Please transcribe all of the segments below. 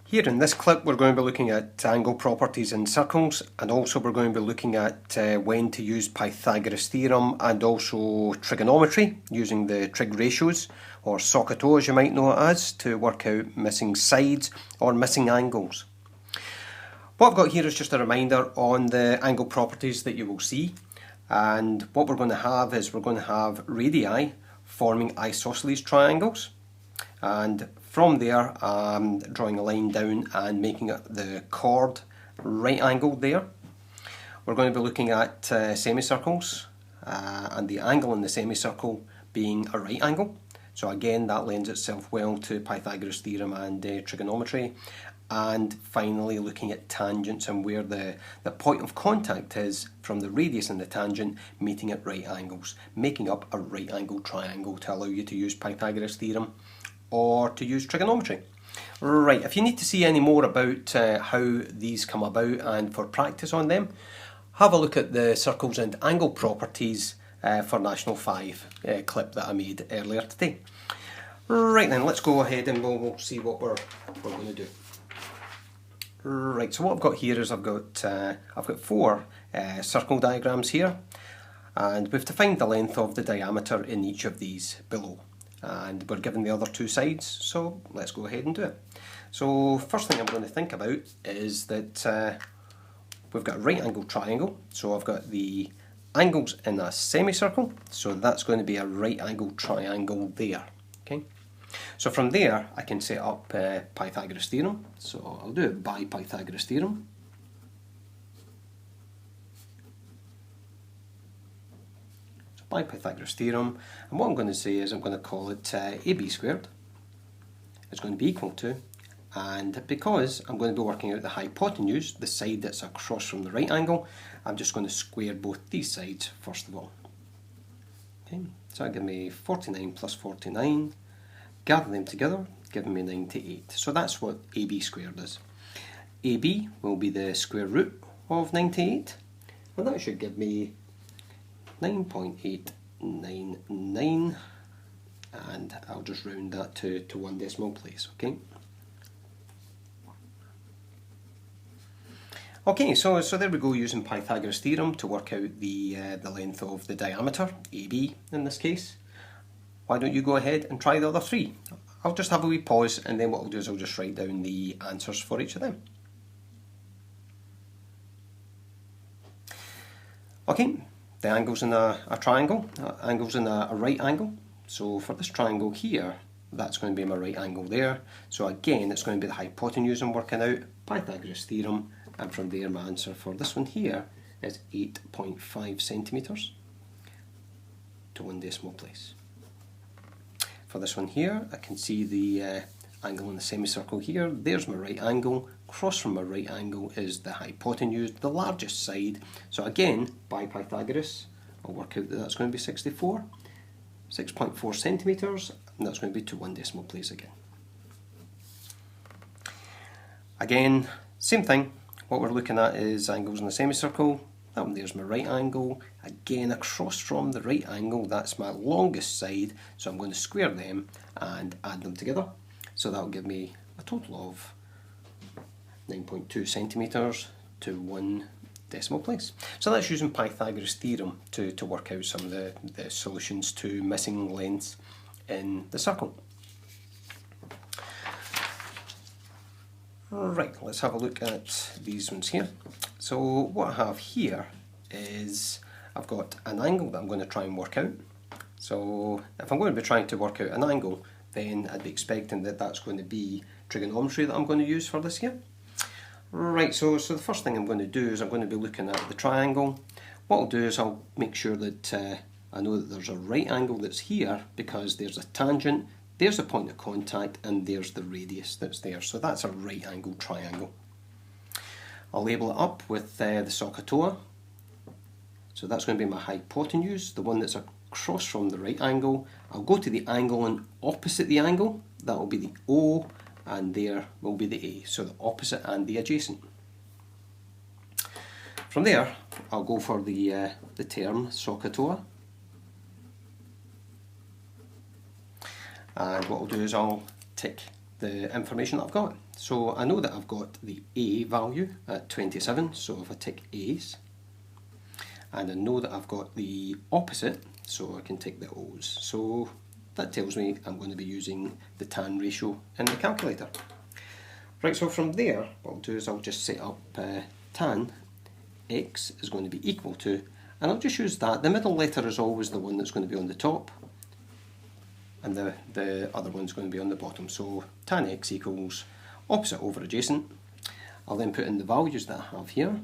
Here in this clip we're going to be looking at angle properties in circles, and also we're going to be looking at when to use Pythagoras theorem and also trigonometry using the trig ratios, or SoHCaHToA as you might know it as, to work out missing sides or missing angles. What I've got here is just a reminder on the angle properties that you will see, and what we're going to have is we're going to have radii forming isosceles triangles, and from there I'm drawing a line down and making the chord right angled there. We're going to be looking at semicircles and the angle in the semicircle being a right angle. So again, that lends itself well to Pythagoras theorem and trigonometry. And finally looking at tangents and where the point of contact is from the radius and the tangent meeting at right angles, making up a right angle triangle to allow you to use Pythagoras theorem or to use trigonometry. Right, if you need to see any more about how these come about and for practice on them, have a look at the circles and angle properties for National 5 clip that I made earlier today. Right then, let's go ahead and we'll see what we're going to do. Right, so what I've got here is I've got four circle diagrams here, and we've defined the length of the diameter in each of these below, and we're given the other two sides, so let's go ahead and do it. So first thing I'm going to think about is that we've got a right angle triangle, so I've got the angles in a semicircle, so that's going to be a right angle triangle there. Okay. So from there I can set up Pythagoras theorem, so I'll do it by Pythagoras theorem. So by Pythagoras theorem, and what I'm going to say is I'm going to call it AB squared is going to be equal to, and because I'm going to be working out the hypotenuse, the side that's across from the right angle, I'm just going to square both these sides first of all. Okay, so that'll give me 49 plus 49. Gather them together, giving me 98. So that's what AB squared is. AB will be the square root of 98, and that should give me 9.899, and I'll just round that to one decimal place, okay? Okay, so there we go, using Pythagoras theorem to work out the length of the diameter, AB in this case. Why don't you go ahead and try the other three? I'll just have a wee pause, and then what I'll do is I'll just write down the answers for each of them. Okay, the angle's in a triangle, angle's in a right angle. So for this triangle here, that's going to be my right angle there. So again, it's going to be the hypotenuse I'm working out, Pythagoras theorem, and from there my answer for this one here is 8.5 centimetres to one decimal place. For this one here, I can see the angle in the semicircle here. There's my right angle. Across from my right angle is the hypotenuse, the largest side. So again, by Pythagoras, I'll work out that that's going to be 6.4 centimetres, and that's going to be to one decimal place again. Again, same thing. What we're looking at is angles in the semicircle. That one there's my right angle. Again, across from the right angle, that's my longest side, so I'm going to square them and add them together. So that'll give me a total of 9.2 centimetres to one decimal place. So that's using Pythagoras theorem to work out some of the solutions to missing lengths in the circle. Right, let's have a look at these ones here. So what I have here is I've got an angle that I'm going to try and work out. So if I'm going to be trying to work out an angle, then I'd be expecting that that's going to be trigonometry that I'm going to use for this here. Right, so the first thing I'm going to do is I'm going to be looking at the triangle. What I'll do is I'll make sure that I know that there's a right angle that's here because there's a tangent, there's the point of contact, and there's the radius that's there. So that's a right angle triangle. I'll label it up with the SoHCaHToA. So that's going to be my hypotenuse, the one that's across from the right angle. I'll go to the angle and opposite the angle, that will be the O, and there will be the A, so the opposite and the adjacent. From there, I'll go for the term SoHCaHToA. And what I'll do is I'll tick the information that I've got. So I know that I've got the A value at 27, so if I tick A's, and I know that I've got the opposite, so I can tick the O's. So that tells me I'm going to be using the tan ratio in the calculator. Right, so from there, what I'll do is I'll just set up tan x is going to be equal to, and I'll just use that. The middle letter is always the one that's going to be on the top, and the other one's going to be on the bottom. So tan x equals opposite over adjacent. I'll then put in the values that I have here.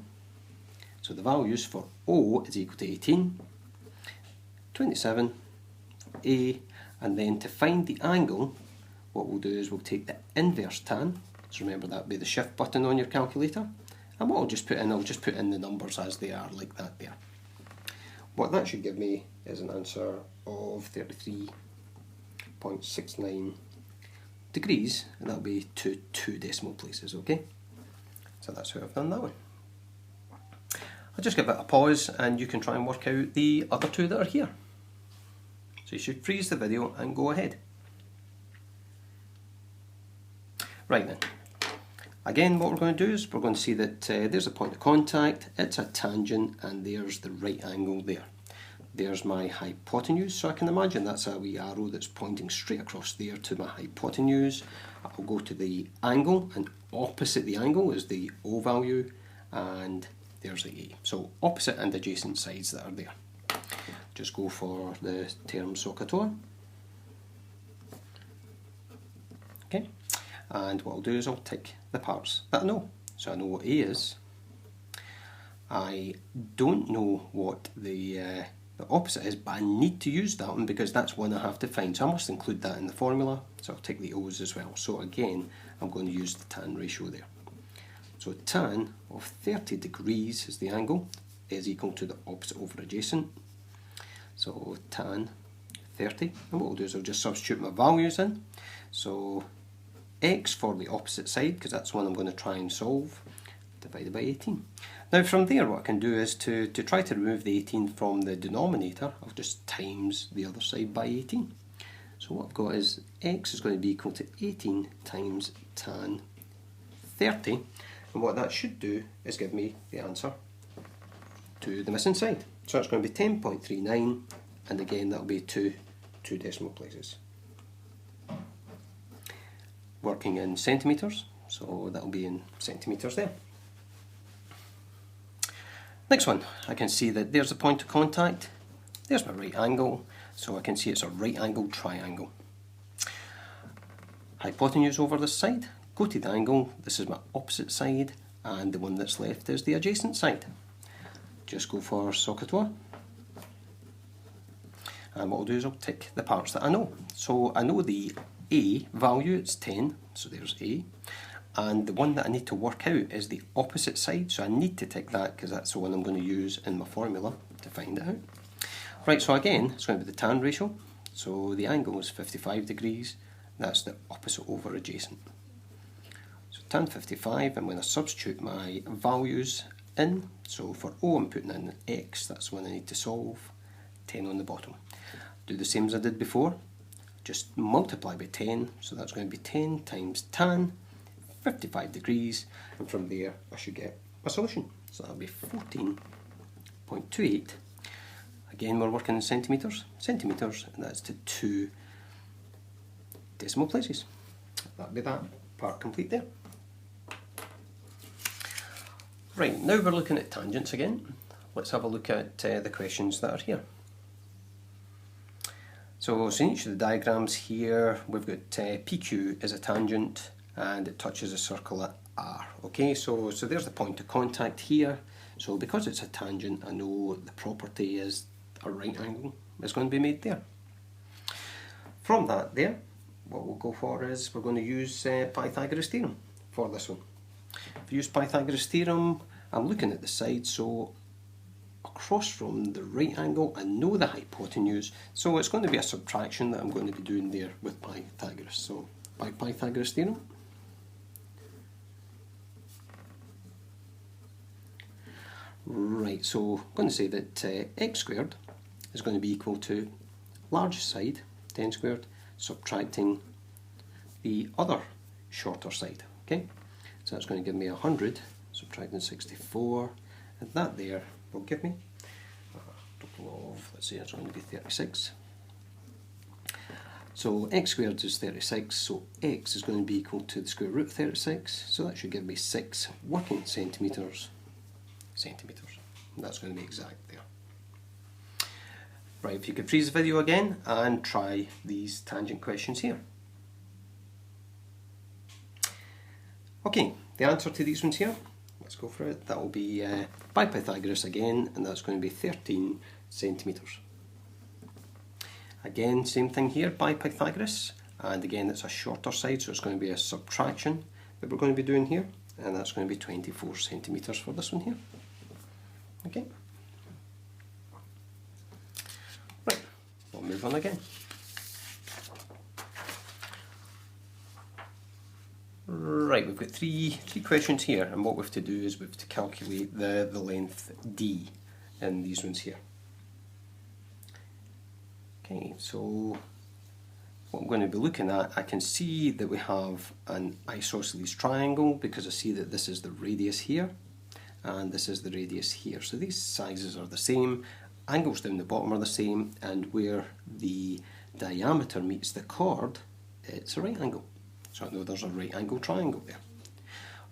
So the values for O is equal to 18, 27, A, and then to find the angle, what we'll do is we'll take the inverse tan. So remember that would be the shift button on your calculator. And what I'll just put in the numbers as they are, like that there. What that should give me is an answer of 33.69 degrees, and that'll be to 2 decimal places, okay? So that's how I've done that one. I'll just give it a pause and you can try and work out the other two that are here. So you should freeze the video and go ahead. Right then. Again, what we're going to do is we're going to see that there's a point of contact, it's a tangent, and there's the right angle there. There's my hypotenuse, so I can imagine that's a wee arrow that's pointing straight across there to my hypotenuse. I'll go to the angle, and opposite the angle is the O value, and there's the A. So opposite and adjacent sides that are there. Just go for the term SoHCaHToA. Okay. And what I'll do is I'll tick the parts that I know. So I know what A is. I don't know what the opposite is, but I need to use that one because that's one I have to find. So I must include that in the formula. So I'll tick the O's as well. So again, I'm going to use the tan ratio there. So tan of 30 degrees is the angle, is equal to the opposite over adjacent. So tan 30. And what I'll do is I'll just substitute my values in. So x for the opposite side, because that's one I'm going to try and solve, divided by 18. Now from there what I can do is to try to remove the 18 from the denominator, I'll just times the other side by 18. So what I've got is x is going to be equal to 18 times tan 30, and what that should do is give me the answer to the missing side. So it's going to be 10.39, and again that'll be 2 decimal places. Working in centimetres, so that'll be in centimetres there. Next one, I can see that there's a point of contact, there's my right angle, so I can see it's a right angled triangle. Hypotenuse over this side, go to the angle, this is my opposite side, and the one that's left is the adjacent side. Just go for SoHCaHToA. And what I'll do is I'll tick the parts that I know. So I know the A value, it's 10, so there's A. And the one that I need to work out is the opposite side, so I need to tick that because that's the one I'm going to use in my formula to find it out. Right, so again, it's going to be the tan ratio. So the angle is 55 degrees, that's the opposite over adjacent. So tan 55, I'm going to substitute my values in. So for O I'm putting in x, that's the one I need to solve, 10 on the bottom. Do the same as I did before, just multiply by 10, so that's going to be 10 times tan 55 degrees, and from there I should get a solution. So that'll be 14.28. Again, we're working in centimetres, and that's to 2 decimal places. That'll be that part complete there. Right, now we're looking at tangents again. Let's have a look at the questions that are here. So in each of the diagrams here, we've got PQ is a tangent and it touches a circle at R. Okay, so there's the point of contact here. So because it's a tangent, I know the property is a right angle is going to be made there. From that there, what we'll go for is we're going to use Pythagoras theorem for this one. If we use Pythagoras theorem, I'm looking at the side, so across from the right angle I know the hypotenuse, so it's going to be a subtraction that I'm going to be doing there with Pythagoras. So by Pythagoras theorem, right, so I'm going to say that x squared is going to be equal to largest side, 10 squared, subtracting the other shorter side. Okay, so that's going to give me 100, subtracting 64, and that there will give me a total of, let's say it's going to be 36. So x squared is 36, so x is going to be equal to the square root of 36, so that should give me 6 working centimetres. And that's going to be exact there. Right, if you could freeze the video again and try these tangent questions here. Okay, the answer to these ones here, let's go for it. That will be by Pythagoras again, and that's going to be 13 centimetres. Again, same thing here by Pythagoras, and again it's a shorter side, so it's going to be a subtraction that we're going to be doing here, and that's going to be 24 centimetres for this one here. Okay. Right, we'll move on again. Right, we've got three questions here, and what we have to do is we have to calculate the length d in these ones here. Okay, so what I'm going to be looking at, I can see that we have an isosceles triangle because I see that this is the radius here and this is the radius here. So these sizes are the same, angles down the bottom are the same, and where the diameter meets the chord, it's a right angle. So I know there's a right angle triangle there.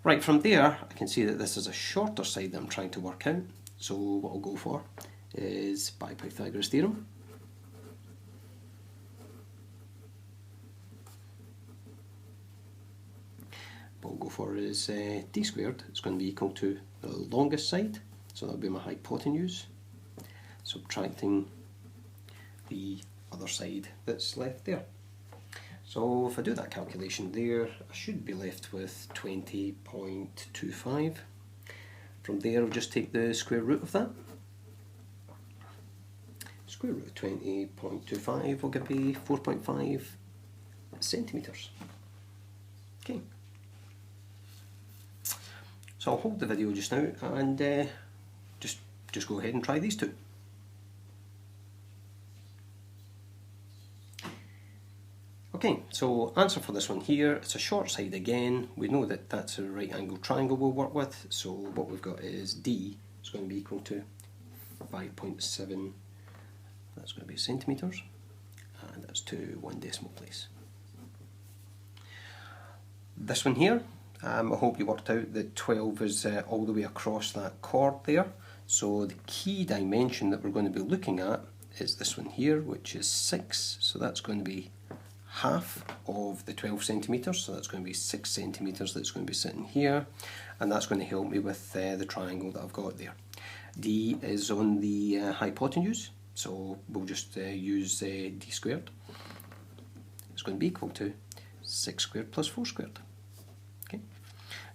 Right, from there I can see that this is a shorter side that I'm trying to work out. So what I'll go for is by Pythagoras theorem. What we'll go for is d squared. It's going to be equal to the longest side, so that'll be my hypotenuse, subtracting the other side that's left there. So if I do that calculation there, I should be left with 20.25. From there I'll just take the square root of that. Square root of 20.25 will give me 4.5 centimetres. Okay. So I'll hold the video just now and just go ahead and try these two. Okay, so answer for this one here, it's a short side again. We know that that's a right angle triangle we'll work with, so what we've got is d is going to be equal to 5.7, that's going to be centimetres, and that's to 1 decimal place. This one here, I hope you worked out that 12 is all the way across that chord there. So the key dimension that we're going to be looking at is this one here, which is 6. So that's going to be half of the 12 centimetres. So that's going to be 6 centimetres that's going to be sitting here. And that's going to help me with the triangle that I've got there. D is on the hypotenuse. So we'll just use d squared. It's going to be equal to 6 squared plus 4 squared.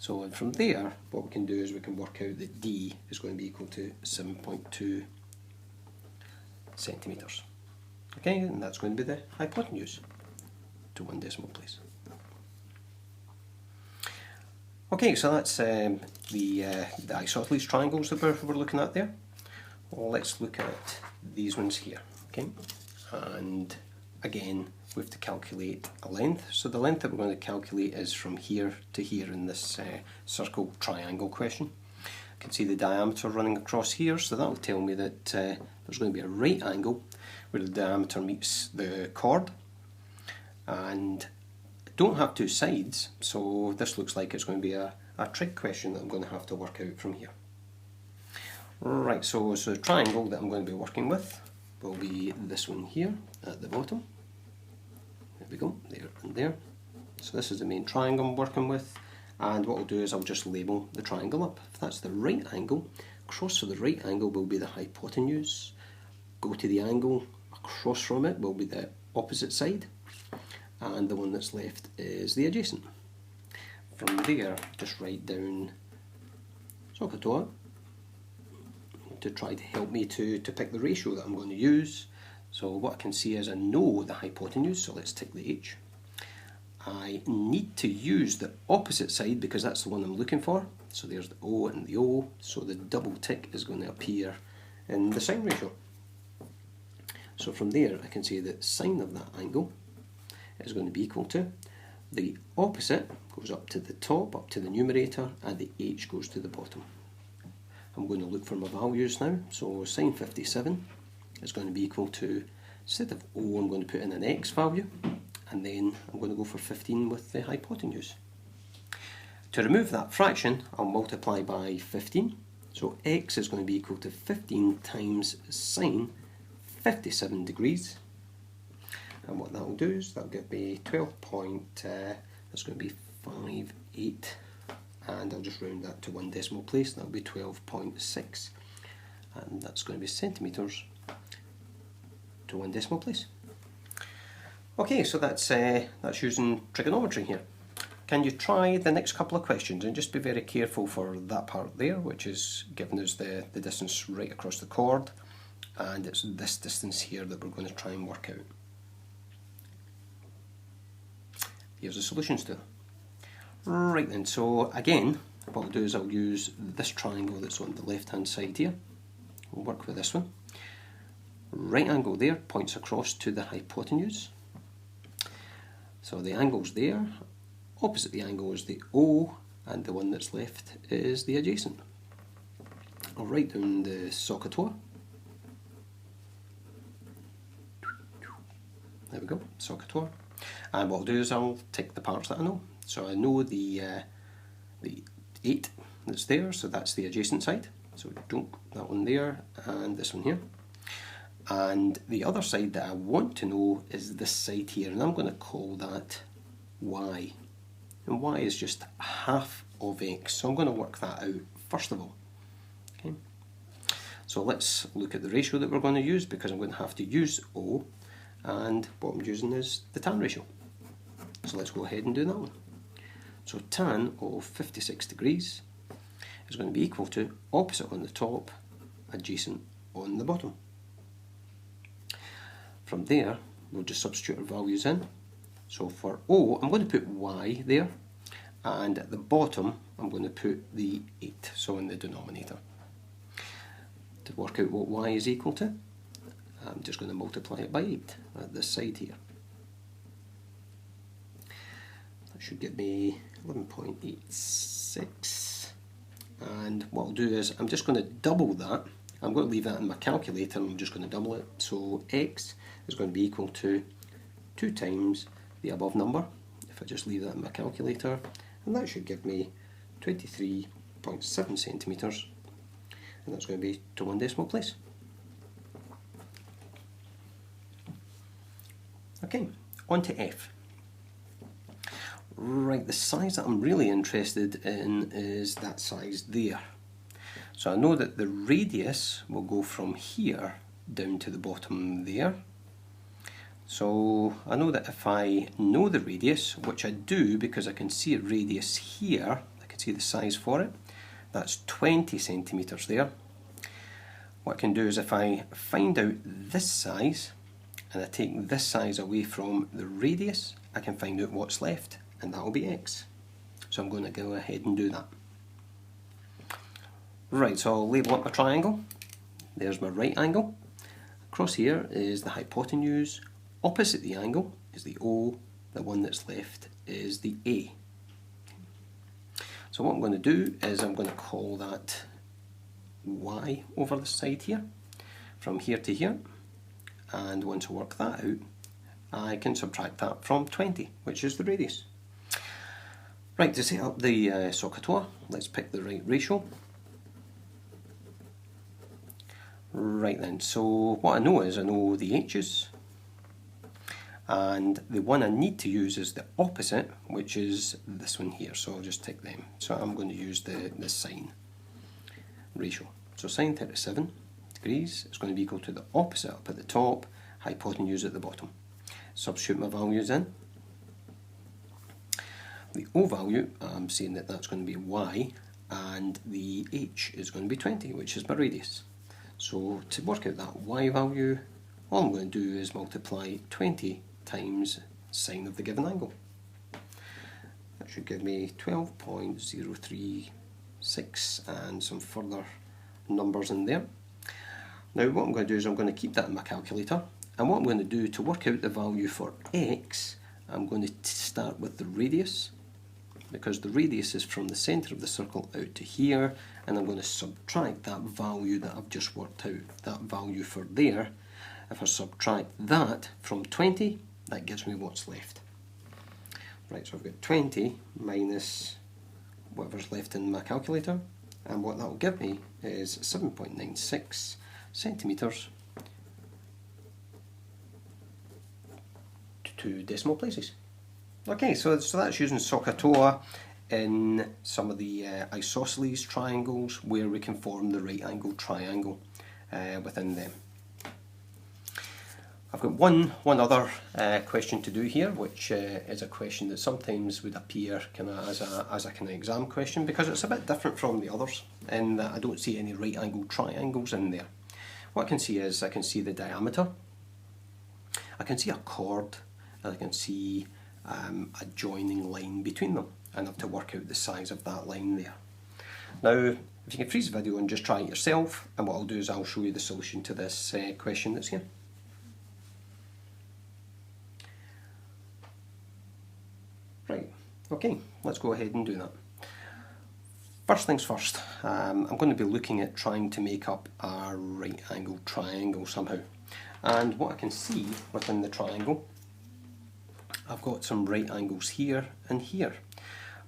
So and from there, what we can do is we can work out that d is going to be equal to 7.2 centimetres. Okay, and that's going to be the hypotenuse to 1 decimal place. Okay, so that's the isosceles triangles that we're looking at there. Well, let's look at these ones here. Okay, and again, we have to calculate a length. So the length that we're going to calculate is from here to here in this circle triangle question. You can see the diameter running across here, so that will tell me that there's going to be a right angle where the diameter meets the chord, and I don't have two sides, so this looks like it's going to be a trig question that I'm going to have to work out from here. Right, so the triangle that I'm going to be working with will be this one here at the bottom. There we go, there and there. So this is the main triangle I'm working with, and what I'll do is I'll just label the triangle up. If that's the right angle, across to the right angle will be the hypotenuse, go to the angle across from it will be the opposite side, and the one that's left is the adjacent. From there, just write down SoHCaHToA to try to help me to pick the ratio that I'm going to use. So what I can see is I know the hypotenuse, so let's tick the H. I need to use the opposite side because that's the one I'm looking for. So there's the O and the O, so the double tick is going to appear in the sine ratio. So from there I can say that sine of that angle is going to be equal to the opposite, goes up to the top, up to the numerator, and the h goes to the bottom. I'm going to look for my values now. So sine 57 is going to be equal to, instead of O, I'm going to put in an x value, and then I'm going to go for 15 with the hypotenuse. To remove that fraction, I'll multiply by 15. So x is going to be equal to 15 times sine 57 degrees. And what that will do is that'll give me 12 that's going to be 58, and I'll just round that to one decimal place. That'll be 12.6, and that's going to be centimetres to one decimal place. Okay, so that's using trigonometry here. Can you try the next couple of questions, and just be very careful for that part there, which is giving us the distance right across the chord, and it's this distance here that we're going to try and work out. Here's the solutions to it. Right then, so again, what I'll do is I'll use this triangle that's on the left hand side here. We'll work with this one. Right angle there points across to the hypotenuse. So the angle's there. Opposite the angle is the O, and the one that's left is the adjacent. I'll write down the SoHCaHToA. There we go, SoHCaHToA. And what I'll do is I'll take the parts that I know. So I know the 8 that's there, so that's the adjacent side. So don't that one there, and this one here. And the other side that I want to know is this side here, and I'm going to call that y. And y is just half of x, so I'm going to work that out first of all. Okay. So let's look at the ratio that we're going to use, because I'm going to have to use O, and what I'm using is the tan ratio. So let's go ahead and do that one. So tan of 56 degrees is going to be equal to opposite on the top, adjacent on the bottom. From there, we'll just substitute our values in. So for O, I'm going to put y there, and at the bottom, I'm going to put the 8, so in the denominator. To work out what y is equal to, I'm just going to multiply it by 8 at this side here. That should give me 11.86. And what I'll do is I'm just going to double that. I'm going to leave that in my calculator, and I'm just going to double it. So x is going to be equal to 2 times the above number, if I just leave that in my calculator, and that should give me 23.7 centimetres, and that's going to be to one decimal place. Okay, on to F. Right, the size that I'm really interested in is that size there. So I know that the radius will go from here down to the bottom there. So I know that if I know the radius, which I do because I can see a radius here, I can see the size for it, that's 20 centimetres there. What I can do is if I find out this size, and I take this size away from the radius, I can find out what's left, and that will be x. So I'm going to go ahead and do that. Right, so I'll label up my triangle. There's my right angle. Across here is the hypotenuse. Opposite the angle is the O. The one that's left is the A. So what I'm going to do is I'm going to call that y over the side here, from here to here. And once I work that out, I can subtract that from 20, which is the radius. Right, to set up the SoHCaHToA, let's pick the right ratio. Right then, so what I know is I know the h's, and the one I need to use is the opposite, which is this one here, so I'll just take them. So I'm going to use the sine ratio. So sine 37 degrees is going to be equal to the opposite up at the top, hypotenuse at the bottom. Substitute my values in. The O value, I'm saying that that's going to be y, and the h is going to be 20, which is my radius. So to work out that y value, all I'm going to do is multiply 20 times sine of the given angle. That should give me 12.036 and some further numbers in there. Now what I'm going to do is I'm going to keep that in my calculator, and what I'm going to do to work out the value for x, I'm going to start with the radius, because the radius is from the centre of the circle out to here, and I'm going to subtract that value that I've just worked out, that value for there. If I subtract that from 20, that gives me what's left. Right, so I've got 20 minus whatever's left in my calculator, and what that will give me is 7.96 centimetres to 2 decimal places. Okay, so that's using SoHCaHToA in some of the isosceles triangles where we can form the right angle triangle within them. I've got one other question to do here, which is a question that sometimes would appear kind of as a kind of exam question, because it's a bit different from the others in that I don't see any right angle triangles in there. What I can see is I can see the diameter, I can see a chord, and I can see a joining line between them, and I have to work out the size of that line there. Now, if you can freeze the video and just try it yourself, and what I'll do is I'll show you the solution to this question that's here. Right, okay, let's go ahead and do that. First things first, I'm going to be looking at trying to make up a right angle triangle somehow. And what I can see within the triangle, I've got some right angles here and here.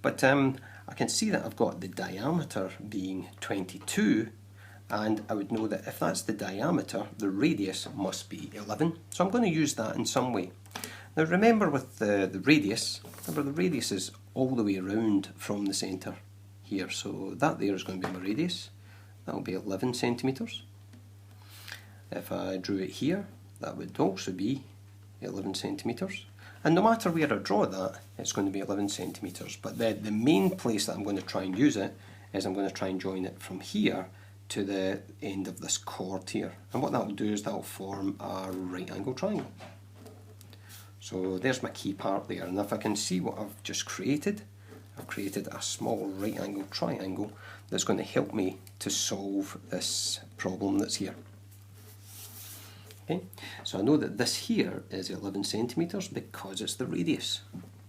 But I can see that I've got the diameter being 22, and I would know that if that's the diameter, the radius must be 11. So I'm going to use that in some way. Now remember with the radius, the radius is all the way around from the centre here. So that there is going to be my radius. That will be 11 centimetres. If I drew it here, that would also be 11 centimetres. And no matter where I draw that, it's going to be 11 centimetres. But the main place that I'm going to try and use it is I'm going to try and join it from here to the end of this chord here. And what that will do is that will form a right angle triangle. So there's my key part there, and if I can see what I've just created, I've created a small right angle triangle that's going to help me to solve this problem that's here. Okay, so I know that this here is 11 centimetres because it's the radius,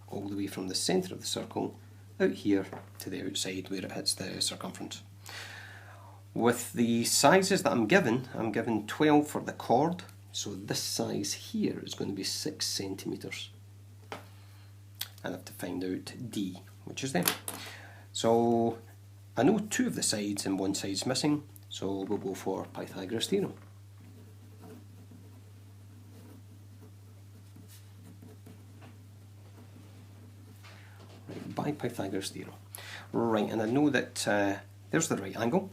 all the way from the centre of the circle out here to the outside where it hits the circumference. With the sizes that I'm given 12 for the chord. So this size here is going to be 6 centimetres. And I have to find out D, which is there. So I know 2 of the sides and 1 side's missing, so we'll go for Pythagoras theorem. Right, by Pythagoras theorem. Right, and I know that there's the right angle.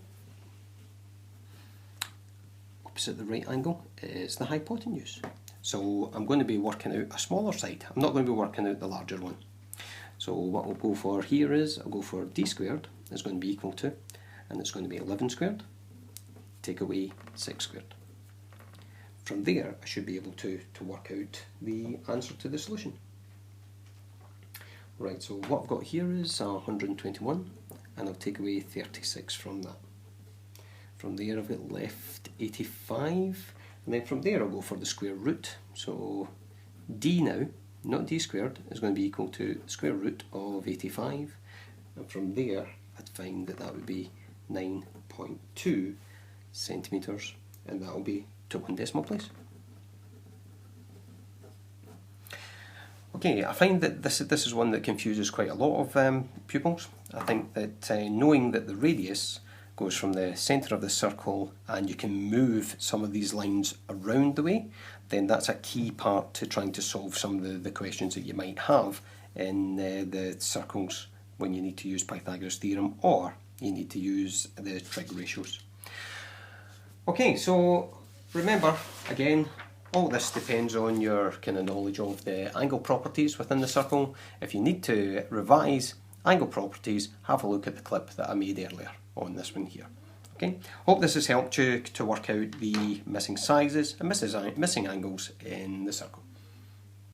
Opposite the right angle is the hypotenuse. So I'm going to be working out a smaller side. I'm not going to be working out the larger one. So what we'll go for here is, I'll go for d squared is going to be equal to, and it's going to be 11 squared, take away 6 squared. From there I should be able to work out the answer to the solution. Right, so what I've got here is 121, and I'll take away 36 from that. From there I've got left 85, and then from there I'll go for the square root. So d now, not d squared, is going to be equal to the square root of 85, and from there I'd find that that would be 9.2 centimetres, and that will be to 1 decimal place. Okay, I find that this is one that confuses quite a lot of pupils. I think that knowing that the radius goes from the centre of the circle and you can move some of these lines around the way, then that's a key part to trying to solve some of the questions that you might have in the circles when you need to use Pythagoras theorem or you need to use the trig ratios. Okay, so remember, again, all this depends on your kind of knowledge of the angle properties within the circle. If you need to revise angle properties, have a look at the clip that I made earlier on this one here. Okay, hope this has helped you to work out the missing sizes and missing angles in the circle.